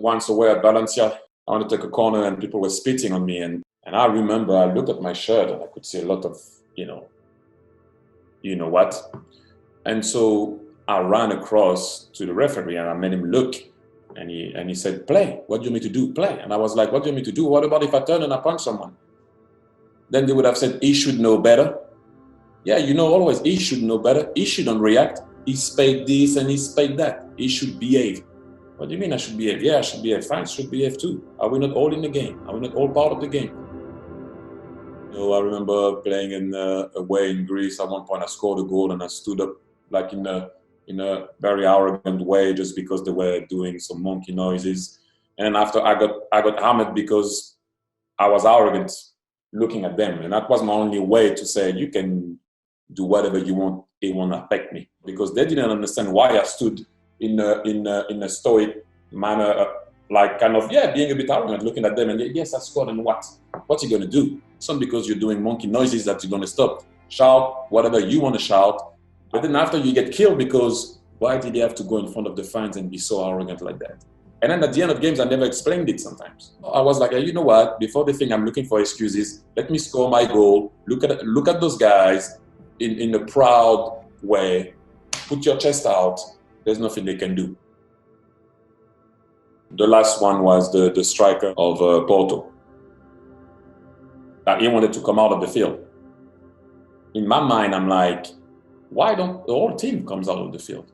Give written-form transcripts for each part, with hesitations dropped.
Once away at Valencia, I wanted to take a corner and people were spitting on me. And I remember I looked at my shirt and I could see a lot of, you know what. And so I ran across to the referee and I made him look. And he said, play. What do you want me to do? Play. And I was like, what do you want me to do? What about if I turn and I punch someone? Then they would have said, he should know better. Yeah, always, he should know better. He shouldn't react. He's paid this and he's paid that. He should behave. What do you mean I should behave? Yeah, I should behave. Fine, I should behave too. Are we not all in the game? Are we not all part of the game? I remember playing away in Greece. At one point I scored a goal and I stood up like in a very arrogant way just because they were doing some monkey noises. And then after I got hammered because I was arrogant looking at them. And that was my only way to say, you can do whatever you want, it won't affect me. Because they didn't understand why I stood in a stoic manner, like kind of, being a bit arrogant, looking at them and yes, I scored, and what? What's he gonna do? It's not because you're doing monkey noises that you're gonna stop. Shout whatever you wanna shout. But then after you get killed because why did he have to go in front of the fans and be so arrogant like that? And then at the end of games, I never explained it sometimes. I was like, you know what? Before they think I'm looking for excuses, let me score my goal. Look at those guys in a proud way. Put your chest out. There's nothing they can do. The last one was the striker of Porto. He wanted to come out of the field. In my mind, I'm like, why don't the whole team comes out of the field?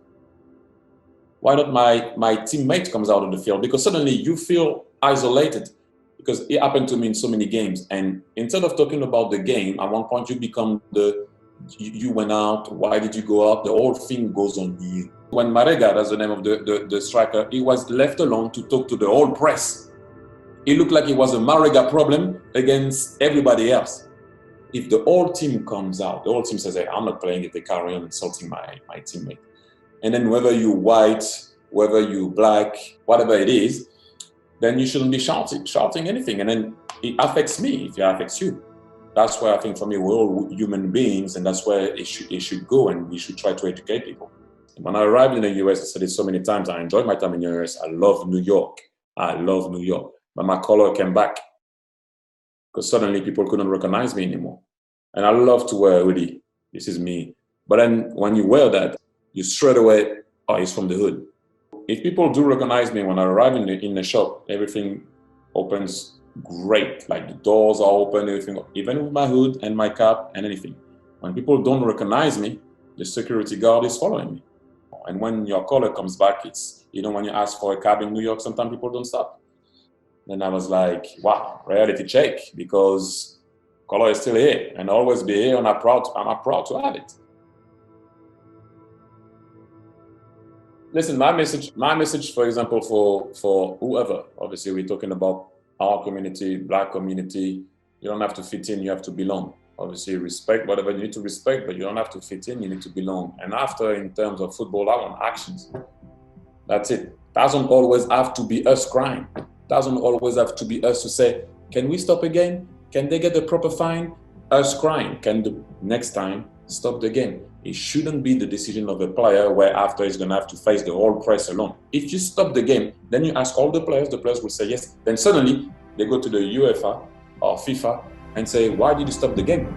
Why don't my teammate comes out of the field? Because suddenly you feel isolated. Because it happened to me in so many games. And instead of talking about the game, at one point you become you went out, why did you go out? The whole thing goes on you. When Marega, that's the name of the striker, he was left alone to talk to the whole press. It looked like it was a Marega problem against everybody else. If the whole team comes out, the whole team says, hey, I'm not playing if they carry on insulting my teammate. And then whether you're white, whether you're black, whatever it is, then you shouldn't be shouting anything. And then it affects me if it affects you. That's why I think for me, we're all human beings, and that's where it should go, and we should try to educate people. When I arrived in the US, I said it so many times, I enjoyed my time in the US. I love New York. I love New York. But my color came back because suddenly people couldn't recognize me anymore. And I love to wear a hoodie. This is me. But then when you wear that, you straight away, oh, he's from the hood. If people do recognize me when I arrive in the shop, everything opens great. Like the doors are open, everything, even with my hood and my cap and anything. When people don't recognize me, the security guard is following me. And when your color comes back, it's, when you ask for a cab in New York, sometimes people don't stop. Then I was like, wow, reality check, because color is still here and always be here, and I'm proud to have it. Listen, my message, for example, for whoever, obviously we're talking about our community, Black community, you don't have to fit in, you have to belong. Obviously respect whatever you need to respect, but you don't have to fit in, you need to belong. And after, in terms of football, I want actions. That's it. Doesn't always have to be us crying. Doesn't always have to be us to say, can we stop again? Can they get the proper fine? Us crying, can the next time stop the game? It shouldn't be the decision of a player where after he's gonna have to face the whole press alone. If you stop the game, then you ask all the players will say yes. Then suddenly they go to the UEFA or FIFA and say, why did you stop the game?